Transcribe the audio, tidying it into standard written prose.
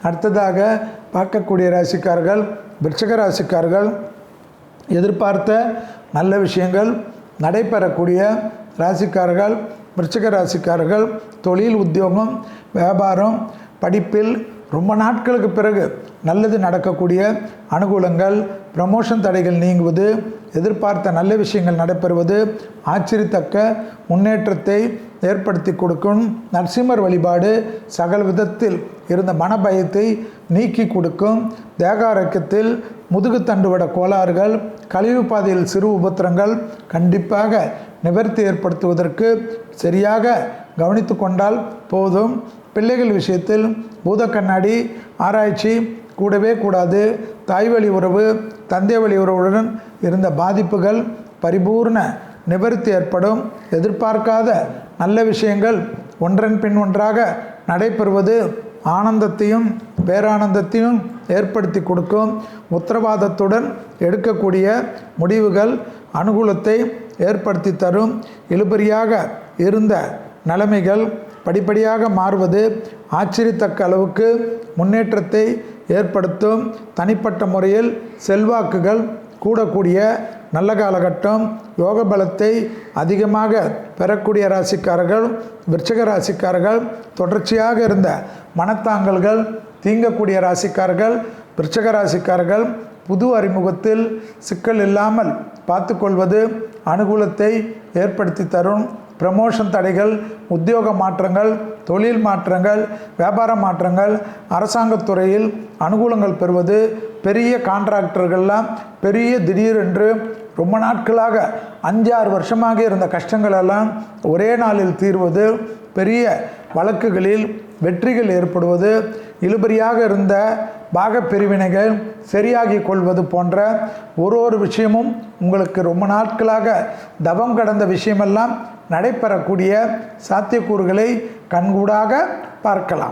அடுத்ததாக பார்க்கக்கூடிய ராசிக்காரர்கள் விருச்சிக ராசிக்காரர்கள். எதிர்பார்த்த நல்ல விஷயங்கள் நடைபெறக்கூடிய ராசிக்காரர்கள் விருச்சிக ராசிக்காரர்கள். தொழில், உத்தியோகம், வியாபாரம், படிப்பில் ரொம்ப நாட்களுக்கு பிறகு நல்லது நடக்கக்கூடிய அனுகூலங்கள், ப்ரமோஷன் தடைகள் நீங்குவது, எதிர்பார்த்த நல்ல விஷயங்கள் நடைபெறுவது, ஆச்சரியத்தக்க முன்னேற்றத்தை ஏற்படுத்தி கொடுக்கும். நரசிம்மர் வழிபாடு சகல விதத்தில் இருந்த மனபயத்தை நீக்கி கொடுக்கும். தேக ஆரோக்கியத்தில் முதுகு தண்டுவட கோளாறுகள், கழிவு பாதையில் சிறு உபத்திரங்கள் கண்டிப்பாக நிவர்த்தி ஏற்படுத்துவதற்கு சரியாக கவனித்து கொண்டால் போதும். பிள்ளைகள் விஷயத்தில் பூத கண்ணாடி ஆராய்ச்சி கூடவே கூடாது. தாய் வழி உறவு, தந்தை வழி உறவுடன் இருந்த பாதிப்புகள் பரிபூர்ண நிவர்த்தி ஏற்படும். எதிர்பார்க்காத நல்ல விஷயங்கள் ஒன்றன் பின் ஒன்றாக நடைபெறுவது ஆனந்தத்தையும் பேரானந்தத்தையும் ஏற்படுத்தி கொடுக்கும். உத்தரவாதத்துடன் எடுக்கக்கூடிய முடிவுகள் அனுகூலத்தை ஏற்படுத்தி தரும். இழுபறியாக இருந்த நிலைமைகள் படிப்படியாக மாறுவது ஆச்சரியத்தக்க அளவுக்கு முன்னேற்றத்தை ஏற்படுத்தும். தனிப்பட்ட முறையில் செல்வாக்குகள் கூடக்கூடிய நல்ல காலகட்டம். யோக பலத்தை அதிகமாக பெறக்கூடிய ராசிக்காரர்கள் விருச்சிக ராசிக்காரர்கள். தொடர்ச்சியாக இருந்த மனத்தாங்கல்கள் தீங்கக்கூடிய ராசிக்காரர்கள் விருச்சிக ராசிக்காரர்கள். புது அறிமுகத்தில் சிக்கல் இல்லாமல் பார்த்து கொள்வது அனுகூலத்தை ஏற்படுத்தி தரும். ப்ரமோஷன் தடைகள், உத்தியோக மாற்றங்கள், தொழில் மாற்றங்கள், வியாபார மாற்றங்கள், அரசாங்கத்துறையில் அனுகூலங்கள் பெறுவது, பெரிய கான்ட்ராக்டர்கள்லாம் பெரிய திடீரென்று ரொம்ப நாட்களாக 5-6 வருஷமாக இருந்த கஷ்டங்களெல்லாம் ஒரே நாளில் தீர்வது, பெரிய வழக்குகளில் வெற்றிகள் ஏற்படுவது, இழுபறியாக இருந்த பாக பிரிவினைகள் சரியாகி கொள்வது போன்ற ஒரு விஷயமும் உங்களுக்கு ரொம்ப நாட்களாக தவம் கடந்த விஷயமெல்லாம் நடைபெறக்கூடிய சாத்தியக்கூறுகளை கண்கூடாக பார்க்கலாம்.